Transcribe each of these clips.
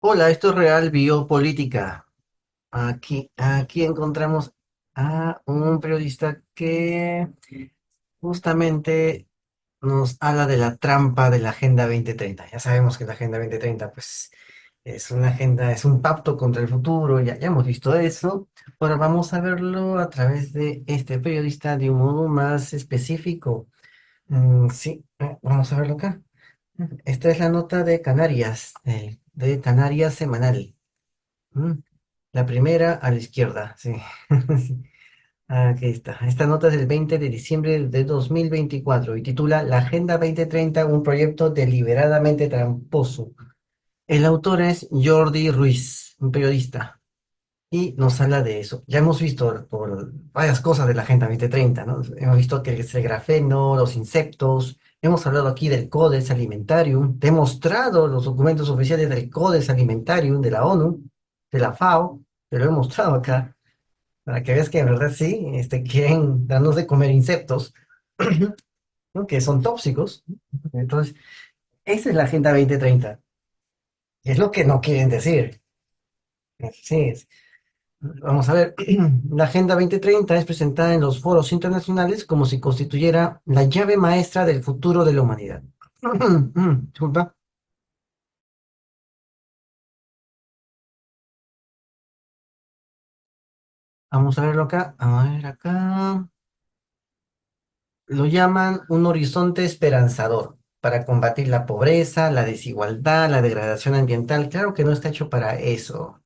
Hola, esto es Real Biopolítica. Aquí encontramos a un periodista que justamente nos habla de la trampa de la Agenda 2030. Ya sabemos que la Agenda 2030, pues, es una agenda, es un pacto contra el futuro, ya hemos visto eso. Ahora vamos a verlo a través de este periodista de un modo más específico. Sí, vamos a verlo acá. Esta es la nota de Canarias, de Canarias Semanal. Mm, La primera a la izquierda, sí. Sí. Aquí está. Esta nota es del 20 de diciembre de 2024 y titula La Agenda 2030, un proyecto deliberadamente tramposo. El autor es Jordi Ruiz, un periodista, y nos habla de eso. Ya hemos visto por varias cosas de la Agenda 2030, ¿no? Hemos visto que es el grafeno, los insectos, hemos hablado aquí del Codex Alimentarium, demostrado los documentos oficiales del Codex Alimentarium de la ONU, de la FAO, te lo he mostrado acá, para que veas que en verdad sí, quieren darnos de comer insectos, ¿no? Que son tóxicos. Entonces, esa es la Agenda 2030, es lo que no quieren decir. Sí, vamos a ver, la Agenda 2030 es presentada en los foros internacionales como si constituyera la llave maestra del futuro de la humanidad. Disculpa. Vamos a verlo acá. A ver acá. Lo llaman un horizonte esperanzador para combatir la pobreza, la desigualdad, la degradación ambiental. Claro que no está hecho para eso.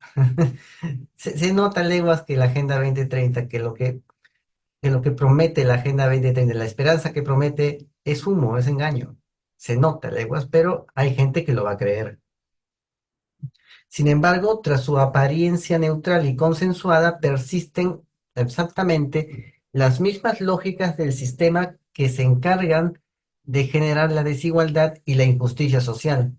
Se nota leguas que la Agenda 2030, que lo que promete la Agenda 2030, la esperanza que promete es humo, es engaño. Se nota leguas, pero hay gente que lo va a creer. Sin embargo, tras su apariencia neutral y consensuada, persisten exactamente las mismas lógicas del sistema que se encargan de generar la desigualdad y la injusticia social.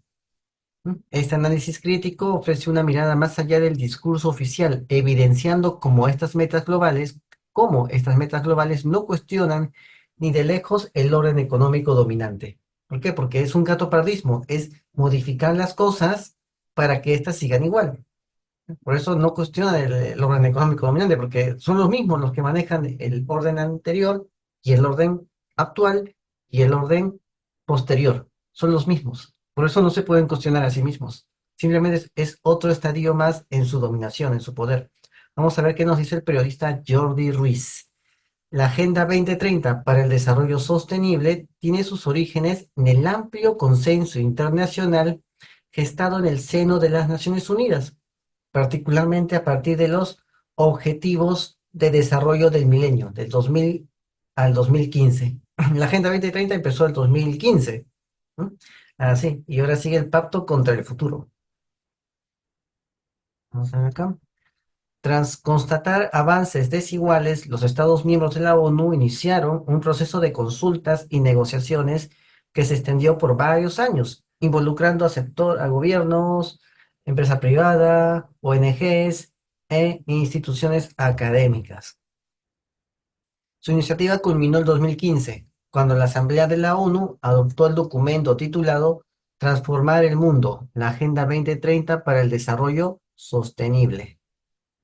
Este análisis crítico ofrece una mirada más allá del discurso oficial, evidenciando cómo estas metas globales no cuestionan ni de lejos el orden económico dominante. ¿Por qué? Porque es un gato pardismo, es modificar las cosas para que éstas sigan igual. Por eso no cuestiona el orden económico dominante, porque son los mismos los que manejan el orden anterior y el orden actual y el orden posterior. Son los mismos. Por eso no se pueden cuestionar a sí mismos. Simplemente es otro estadio más en su dominación, en su poder. Vamos a ver qué nos dice el periodista Jordi Ruiz. La Agenda 2030 para el Desarrollo Sostenible tiene sus orígenes en el amplio consenso internacional gestado en el seno de las Naciones Unidas, particularmente a partir de los Objetivos de Desarrollo del Milenio, del 2000 al 2015. La Agenda 2030 empezó el 2015. ¿No? Así, y ahora sigue el Pacto contra el Futuro. Vamos a ver acá. Tras constatar avances desiguales, los Estados miembros de la ONU iniciaron un proceso de consultas y negociaciones que se extendió por varios años, involucrando a gobiernos, empresa privada, ONGs e instituciones académicas. Su iniciativa culminó el 2015, cuando la Asamblea de la ONU adoptó el documento titulado Transformar el mundo, la Agenda 2030 para el Desarrollo Sostenible.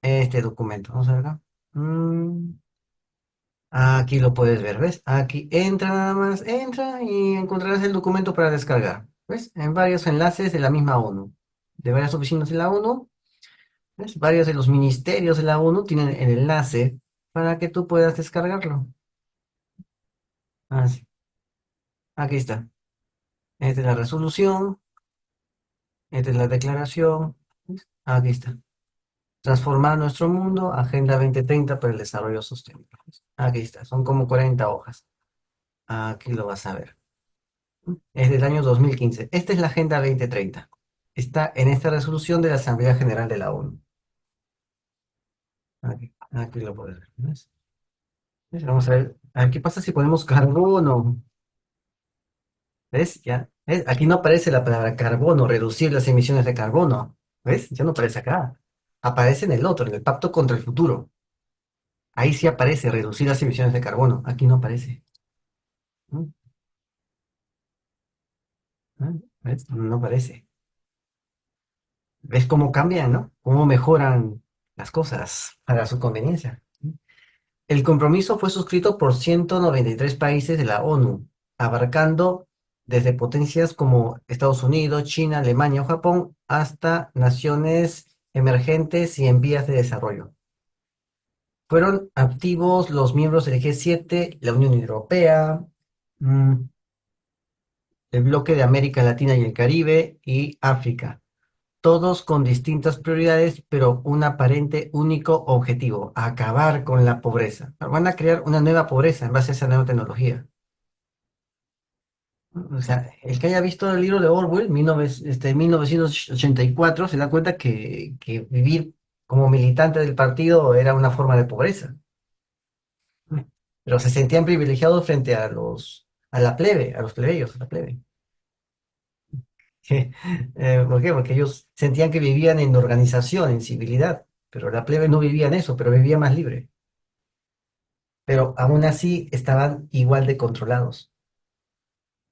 Este documento. Vamos a ver acá. Mm, Aquí lo puedes ver, ¿ves? Aquí entra nada más, entra y encontrarás el documento para descargar. ¿Ves? En varios enlaces de la misma ONU, de varias oficinas de la ONU, ¿ves? Varios de los ministerios de la ONU tienen el enlace para que tú puedas descargarlo. Sí. Aquí está. Esta es la resolución, esta es la declaración. ¿Ves? Aquí está. Transformar nuestro mundo, Agenda 2030 para el Desarrollo Sostenible. Aquí está, son como 40 hojas. Aquí lo vas a ver. Es del año 2015. Esta es la Agenda 2030. Está en esta resolución de la Asamblea General de la ONU. Aquí lo puedes ver. ¿Ves? Vamos a ver qué pasa si ponemos carbono. ¿Ves? Ya. ¿Ves? Aquí no aparece la palabra carbono, reducir las emisiones de carbono. ¿Ves? Ya no aparece acá. Aparece en el otro, en el Pacto contra el Futuro. Ahí sí aparece reducir las emisiones de carbono. Aquí no aparece. ¿Mm? ¿Mm? ¿Ves? No aparece. ¿Ves cómo cambian, no? Cómo mejoran las cosas para su conveniencia. El compromiso fue suscrito por 193 países de la ONU, abarcando desde potencias como Estados Unidos, China, Alemania o Japón, hasta naciones emergentes y en vías de desarrollo. Fueron activos los miembros del G7, la Unión Europea, mm, el bloque de América Latina y el Caribe y África, todos con distintas prioridades, pero un aparente único objetivo: acabar con la pobreza. Van a crear una nueva pobreza en base a esa nueva tecnología. O sea, el que haya visto el libro de Orwell, 1984, se da cuenta que vivir como militante del partido era una forma de pobreza. Pero se sentían privilegiados frente a la plebe, a los plebeyos, a la plebe. ¿Por qué? Porque ellos sentían que vivían en organización, en civilidad, pero la plebe no vivía en eso, pero vivía más libre. Pero aún así estaban igual de controlados,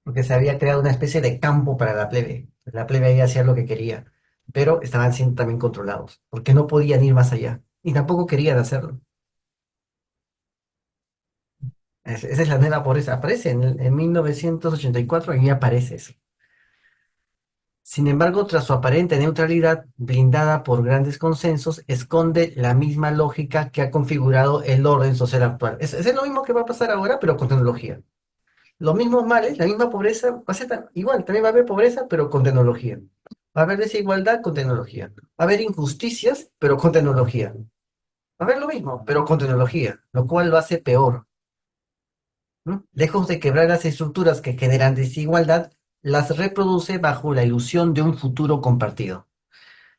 porque se había creado una especie de campo para la plebe. La plebe ahí hacía lo que quería, pero estaban siendo también controlados, porque no podían ir más allá, y tampoco querían hacerlo. Esa es la nueva pobreza. Aparece en 1984, ahí aparece eso. Sin embargo, tras su aparente neutralidad, blindada por grandes consensos, esconde la misma lógica que ha configurado el orden social actual. Es lo mismo que va a pasar ahora, pero con tecnología. Los mismos males, la misma pobreza, va a ser igual, también va a haber pobreza, pero con tecnología. Va a haber desigualdad con tecnología. Va a haber injusticias, pero con tecnología. Va a haber lo mismo, pero con tecnología, lo cual lo hace peor. ¿No? Lejos de quebrar las estructuras que generan desigualdad, las reproduce bajo la ilusión de un futuro compartido.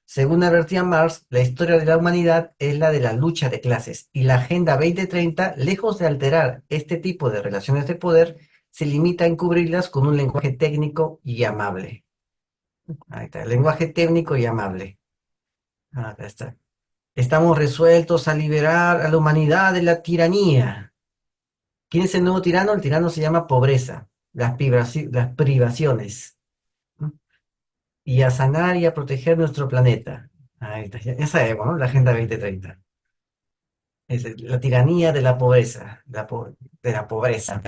Según advertía Marx, la historia de la humanidad es la de la lucha de clases, y la Agenda 2030, lejos de alterar este tipo de relaciones de poder, se limita a encubrirlas con un lenguaje técnico y amable. Ahí está, el lenguaje técnico y amable. Acá está. Estamos resueltos a liberar a la humanidad de la tiranía. ¿Quién es el nuevo tirano? El tirano se llama pobreza, las privaciones, ¿no? Y a sanar y a proteger nuestro planeta. Ahí está, ya sabemos, ¿no? La Agenda 2030. La tiranía de la pobreza, de la pobreza.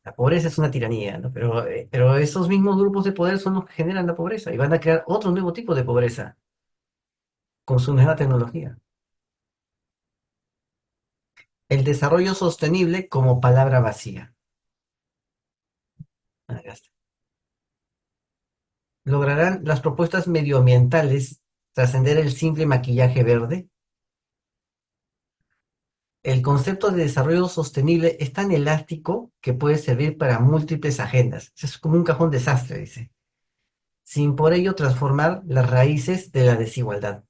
La pobreza es una tiranía, ¿no? Pero esos mismos grupos de poder son los que generan la pobreza y van a crear otro nuevo tipo de pobreza con su nueva tecnología. El desarrollo sostenible como palabra vacía. Ah, ya está. ¿Lograrán las propuestas medioambientales trascender el simple maquillaje verde? El concepto de desarrollo sostenible es tan elástico que puede servir para múltiples agendas. Es como un cajón desastre, dice, sin por ello transformar las raíces de la desigualdad.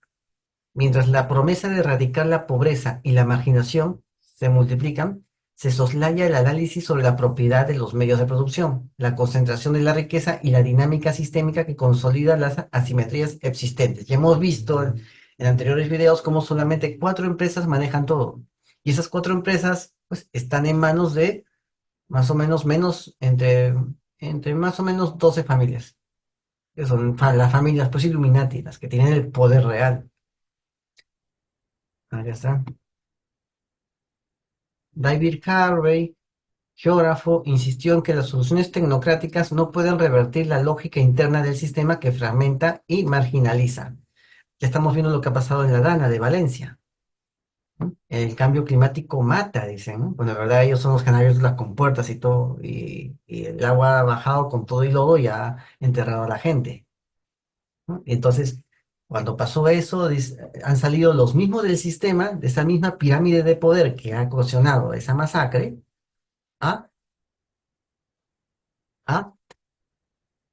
Mientras la promesa de erradicar la pobreza y la marginación se multiplican, se soslaya el análisis sobre la propiedad de los medios de producción, la concentración de la riqueza y la dinámica sistémica que consolida las asimetrías existentes. Ya hemos visto en anteriores videos cómo solamente 4 empresas manejan todo. Y esas 4 empresas pues, están en manos de más o menos entre más o menos 12 familias, que son las familias pues Illuminati, las que tienen el poder real. Ah, ya está. David Harvey, geógrafo, insistió en que las soluciones tecnocráticas no pueden revertir la lógica interna del sistema que fragmenta y marginaliza. Ya estamos viendo lo que ha pasado en la Dana de Valencia, ¿no? El cambio climático mata, dicen, ¿no? Bueno, en verdad ellos son los que han abierto las compuertas y todo, y el agua ha bajado con todo y lodo y ha enterrado a la gente, ¿no? Y entonces, cuando pasó eso, han salido los mismos del sistema, de esa misma pirámide de poder que ha ocasionado esa masacre, a a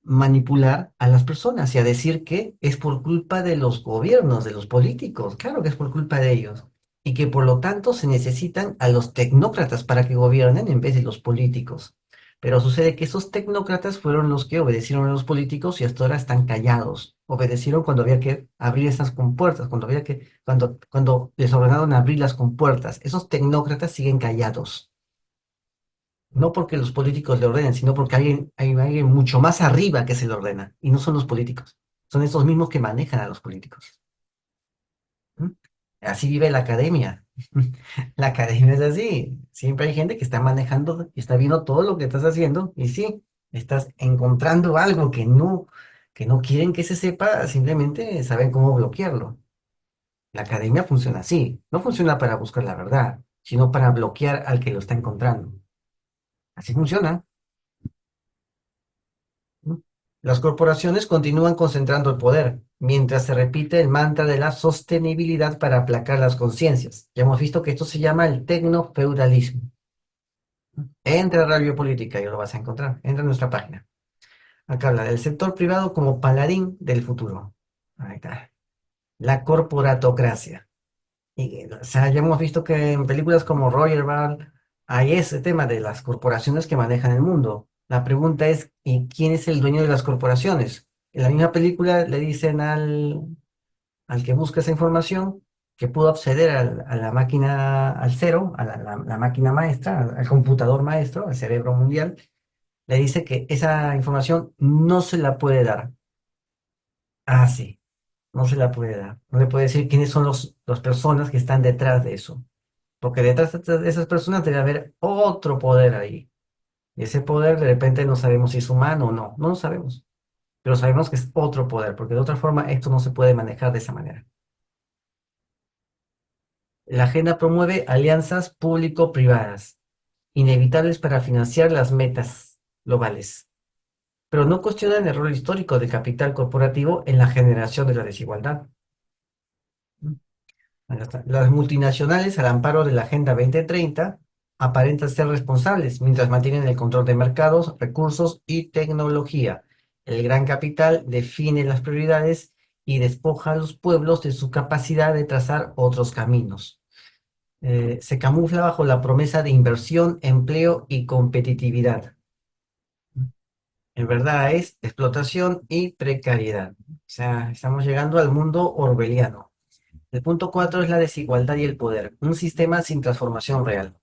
manipular a las personas y a decir que es por culpa de los gobiernos, de los políticos, claro que es por culpa de ellos, y que por lo tanto se necesitan a los tecnócratas para que gobiernen en vez de los políticos. Pero sucede que esos tecnócratas fueron los que obedecieron a los políticos y hasta ahora están callados. Obedecieron cuando había que abrir esas compuertas, cuando les ordenaron abrir las compuertas. Esos tecnócratas siguen callados. No porque los políticos le ordenen, sino porque hay alguien mucho más arriba que se le ordena, y no son los políticos. son esos mismos que manejan a los políticos. ¿Mm? Así vive la academia. La academia es así. Siempre hay gente que está manejando y está viendo todo lo que estás haciendo y sí, estás encontrando algo que no quieren que se sepa, simplemente saben cómo bloquearlo. La academia funciona así. No funciona para buscar la verdad, sino para bloquear al que lo está encontrando. Así funciona. ¿No? Las corporaciones continúan concentrando el poder, mientras se repite el mantra de la sostenibilidad para aplacar las conciencias. Ya hemos visto que esto se llama el tecnofeudalismo. Entra a Radio Política y lo vas a encontrar. Entra a nuestra página. Acá habla del sector privado como paladín del futuro. Ahí está. La corporatocracia. O sea, ya hemos visto que en películas como Roger Ball hay ese tema de las corporaciones que manejan el mundo. La pregunta es, ¿y quién es el dueño de las corporaciones? En la misma película le dicen al que busca esa información que pudo acceder a la máquina al cero, a la máquina maestra, al computador maestro, al cerebro mundial, le dice que esa información no se la puede dar. Ah, sí, no se la puede dar. No le puede decir quiénes son las personas que están detrás de eso. Porque detrás de esas personas debe haber otro poder ahí. Y ese poder de repente no sabemos si es humano o no. No lo sabemos. Pero sabemos que es otro poder, porque de otra forma esto no se puede manejar de esa manera. La agenda promueve alianzas público-privadas, inevitables para financiar las metas globales, pero no cuestionan el rol histórico del capital corporativo en la generación de la desigualdad. Ahí está. Las multinacionales, al amparo de la Agenda 2030, aparentan ser responsables mientras mantienen el control de mercados, recursos y tecnología. El gran capital define las prioridades y despoja a los pueblos de su capacidad de trazar otros caminos. Se camufla bajo la promesa de inversión, empleo y competitividad. En verdad es explotación y precariedad. O sea, estamos llegando al mundo orwelliano. El punto 4 es la desigualdad y el poder, un sistema sin transformación real.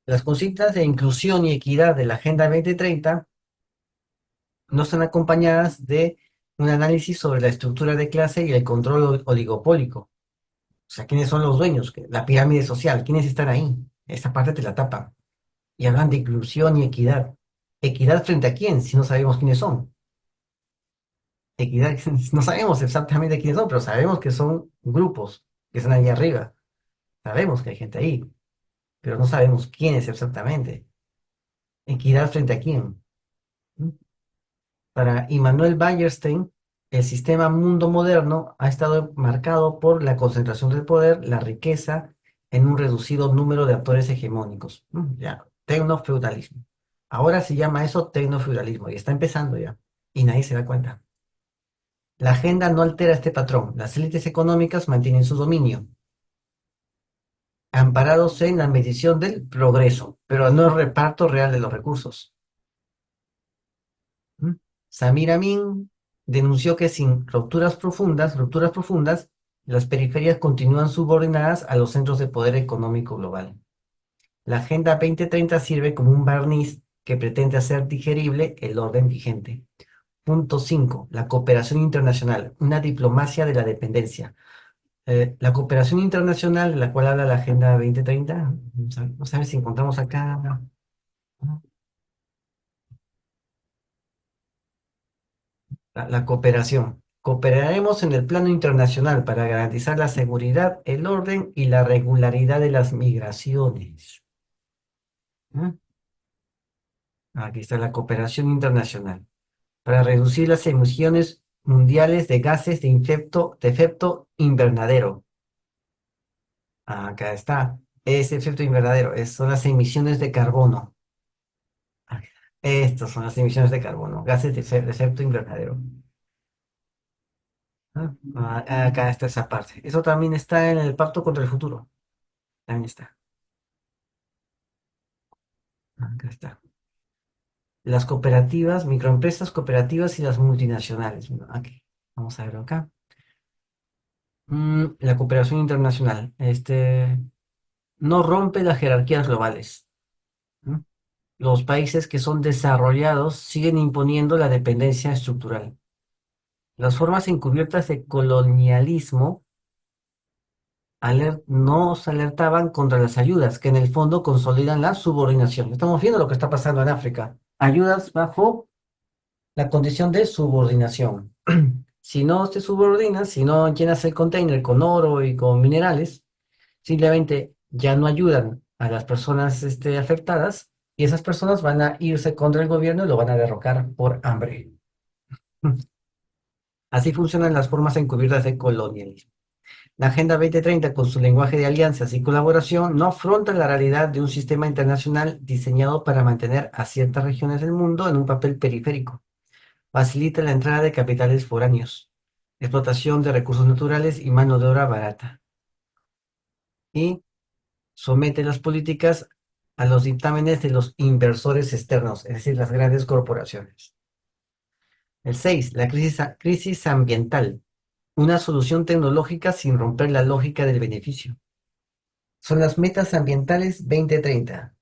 Las consignas de inclusión y equidad de la Agenda 2030 no están acompañadas de un análisis sobre la estructura de clase y el control oligopólico. O sea, ¿quiénes son los dueños? La pirámide social, ¿quiénes están ahí? Esa parte te la tapan. Y hablan de inclusión y equidad. ¿Equidad frente a quién? Si no sabemos quiénes son. Equidad, no sabemos exactamente quiénes son, pero sabemos que son grupos que están ahí arriba. Sabemos que hay gente ahí, pero no sabemos quién es exactamente. ¿Equidad frente a quién? ¿Mm? Para Immanuel Wallerstein, el sistema mundo moderno ha estado marcado por la concentración del poder, la riqueza, en un reducido número de actores hegemónicos. Ya, tecnofeudalismo. Ahora se llama eso tecnofeudalismo y está empezando ya. Y nadie se da cuenta. La agenda no altera este patrón. Las élites económicas mantienen su dominio, amparados en la medición del progreso, pero no el reparto real de los recursos. ¿Mm? Samir Amin denunció que sin rupturas profundas, las periferias continúan subordinadas a los centros de poder económico global. La Agenda 2030 sirve como un barniz que pretende hacer digerible el orden vigente. Punto 5. La cooperación internacional, una diplomacia de la dependencia. La cooperación internacional de la cual habla la Agenda 2030, vamos a ver si encontramos acá. ¿No? La cooperación. Cooperaremos en el plano internacional para garantizar la seguridad, el orden y la regularidad de las migraciones. ¿Mm? Aquí está la cooperación internacional para reducir las emisiones mundiales de gases de efecto invernadero. Acá está. Ese efecto invernadero son las emisiones de carbono. Ah, estas son las emisiones de carbono, gases de efecto invernadero. Acá está esa parte. Eso también está en el Pacto contra el Futuro. También está. Acá está. Las cooperativas, microempresas cooperativas y las multinacionales. Bueno, aquí. Vamos a verlo acá. La cooperación internacional. No rompe las jerarquías globales. ¿No? Los países que son desarrollados siguen imponiendo la dependencia estructural. Las formas encubiertas de colonialismo nos alertaban contra las ayudas, que en el fondo consolidan la subordinación. Estamos viendo lo que está pasando en África. Ayudas bajo la condición de subordinación. Si no te subordinas, si no llenas el container con oro y con minerales, simplemente ya no ayudan a las personas afectadas y esas personas van a irse contra el gobierno y lo van a derrocar por hambre. Así funcionan las formas encubiertas de colonialismo. La Agenda 2030, con su lenguaje de alianzas y colaboración, no afronta la realidad de un sistema internacional diseñado para mantener a ciertas regiones del mundo en un papel periférico. Facilita la entrada de capitales foráneos, explotación de recursos naturales y mano de obra barata. Y somete las políticas a los dictámenes de los inversores externos, es decir, las grandes corporaciones. El 6, la crisis ambiental, una solución tecnológica sin romper la lógica del beneficio. Son las metas ambientales 2030,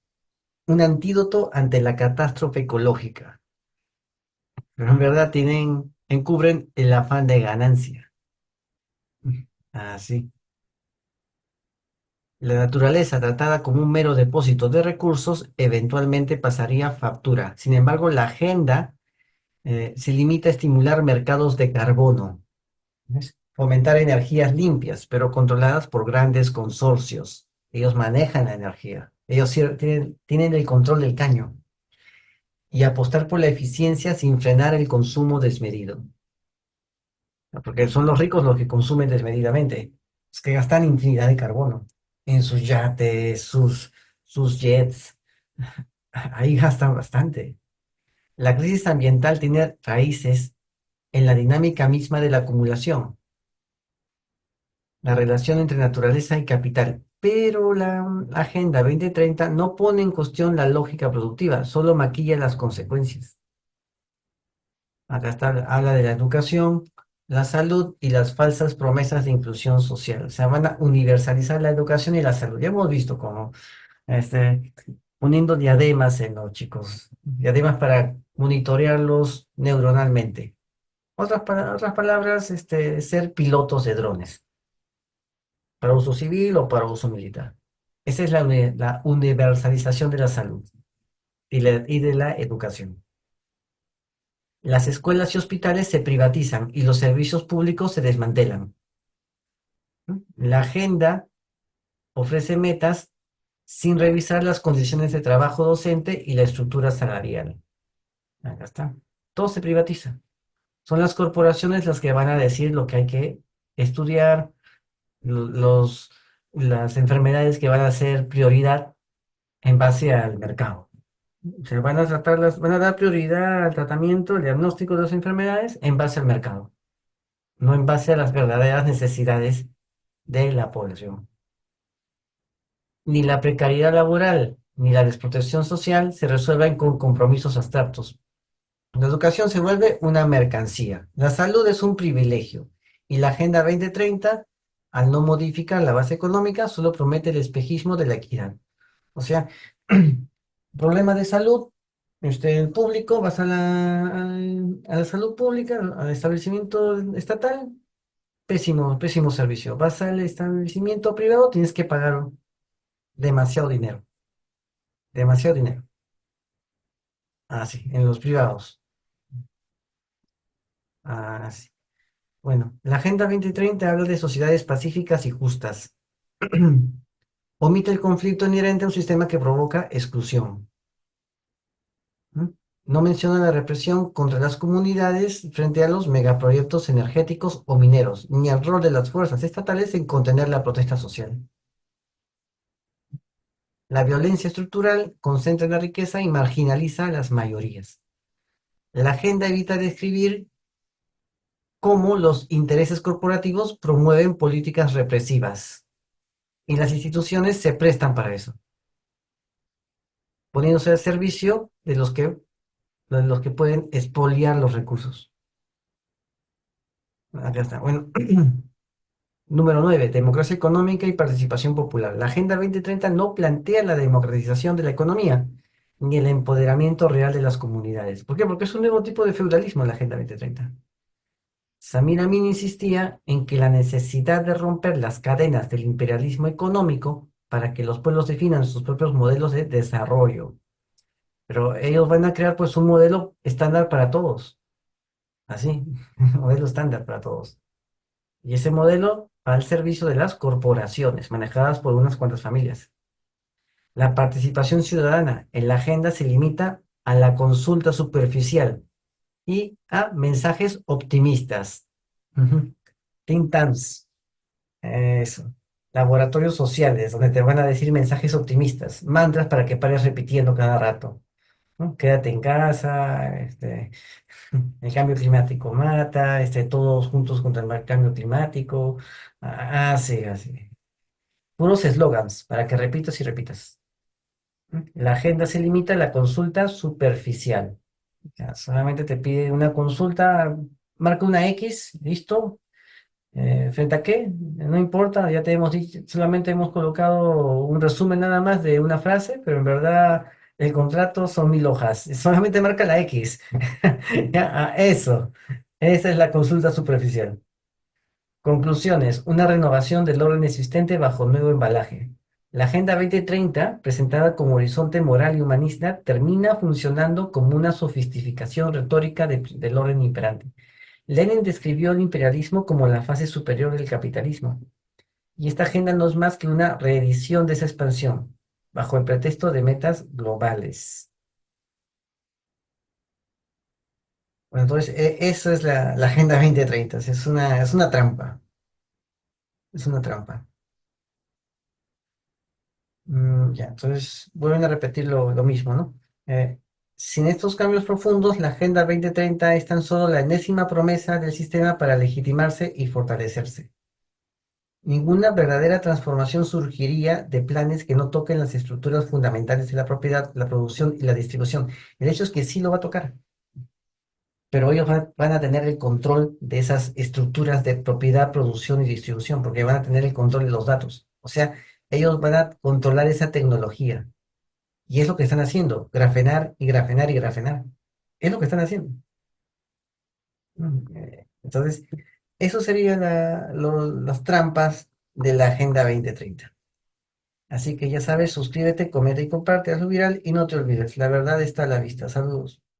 un antídoto ante la catástrofe ecológica, pero en verdad encubren el afán de ganancia. Así. La naturaleza, tratada como un mero depósito de recursos, eventualmente pasaría factura. Sin embargo, la agenda se limita a estimular mercados de carbono, ¿ves? Fomentar energías limpias, pero controladas por grandes consorcios. Ellos manejan la energía, ellos tienen el control del caño y apostar por la eficiencia sin frenar el consumo desmedido, ¿no? Porque son los ricos los que consumen desmedidamente, es que gastan infinidad de carbono en sus yates, sus jets, ahí gastan bastante. La crisis ambiental tiene raíces en la dinámica misma de la acumulación, la relación entre naturaleza y capital. Pero la Agenda 2030 no pone en cuestión la lógica productiva, solo maquilla las consecuencias. Acá está, habla de la educación, la salud y las falsas promesas de inclusión social. O sea, van a universalizar la educación y la salud. Ya hemos visto cómo este, poniendo diademas en los chicos, diademas para monitorearlos neuronalmente. Otras palabras, ser pilotos de drones, para uso civil o para uso militar. Esa es la universalización de la salud y de la educación. Las escuelas y hospitales se privatizan y los servicios públicos se desmantelan. La agenda ofrece metas sin revisar las condiciones de trabajo docente y la estructura salarial. Acá está. Todo se privatiza. Son las corporaciones las que van a decir lo que hay que estudiar, los, las enfermedades que van a ser prioridad en base al mercado. Se van a van a dar prioridad al tratamiento, al diagnóstico de las enfermedades en base al mercado, no en base a las verdaderas necesidades de la población. Ni la precariedad laboral ni la desprotección social se resuelven con compromisos abstractos. La educación se vuelve una mercancía. La salud es un privilegio. Y la Agenda 2030, al no modificar la base económica, solo promete el espejismo de la equidad. O sea, problema de salud, el público, vas a la salud pública, al establecimiento estatal, pésimo, pésimo servicio. Vas al establecimiento privado, tienes que pagar demasiado dinero, demasiado dinero. Ah, sí, en los privados. Ah, sí. Bueno, la Agenda 2030 habla de sociedades pacíficas y justas. Omite el conflicto inherente a un sistema que provoca exclusión. ¿Mm? No menciona la represión contra las comunidades frente a los megaproyectos energéticos o mineros, ni el rol de las fuerzas estatales en contener la protesta social. La violencia estructural concentra la riqueza y marginaliza a las mayorías. La agenda evita describir cómo los intereses corporativos promueven políticas represivas y las instituciones se prestan para eso, poniéndose al servicio de los que pueden expoliar los recursos. Acá está. Bueno, número 9, democracia económica y participación popular. La Agenda 2030 no plantea la democratización de la economía ni el empoderamiento real de las comunidades. ¿Por qué? Porque es un nuevo tipo de feudalismo la Agenda 2030. Samir Amin insistía en que la necesidad de romper las cadenas del imperialismo económico para que los pueblos definan sus propios modelos de desarrollo. Pero ellos van a crear pues un modelo estándar para todos, así, un modelo estándar para todos. Y ese modelo va al servicio de las corporaciones, manejadas por unas cuantas familias. La participación ciudadana en la agenda se limita a la consulta superficial y a mensajes optimistas. Ujú. Think tanks, eso. Laboratorios sociales, donde te van a decir mensajes optimistas, mantras para que pares repitiendo cada rato, ¿no? Quédate en casa, el cambio climático mata, todos juntos contra el cambio climático. Así, así. Puros eslogans para que repitas y repitas. La agenda se limita a la consulta superficial. O sea, solamente te pide una consulta, marca una X, listo. ¿Frente a qué? No importa, ya te hemos dicho, solamente hemos colocado un resumen nada más de una frase, pero en verdad el contrato son 1000 hojas. Solamente marca la X. Ya, eso. Esa es la consulta superficial. Conclusiones. Una renovación del orden existente bajo nuevo embalaje. La Agenda 2030, presentada como horizonte moral y humanista, termina funcionando como una sofisticación retórica del orden imperante. Lenin describió el imperialismo como la fase superior del capitalismo, y esta agenda no es más que una reedición de esa expansión, bajo el pretexto de metas globales. Bueno, entonces, eso es la Agenda 2030, es una trampa, es una trampa. Ya, entonces vuelven a repetir lo mismo, ¿no? Eh, Sin estos cambios profundos, la Agenda 2030 es tan solo la enésima promesa del sistema para legitimarse y fortalecerse. Ninguna verdadera transformación surgiría de planes que no toquen las estructuras fundamentales de la propiedad, la producción y la distribución. El hecho es que sí lo va a tocar, pero ellos van a tener el control de esas estructuras de propiedad, producción y distribución, porque van a tener el control de los datos. O sea, ellos van a controlar esa tecnología. Y es lo que están haciendo, grafenar y grafenar y grafenar. Es lo que están haciendo. Entonces, eso serían las trampas de la Agenda 2030. Así que ya sabes, suscríbete, comenta y comparte, hazlo viral y no te olvides, la verdad está a la vista. Saludos.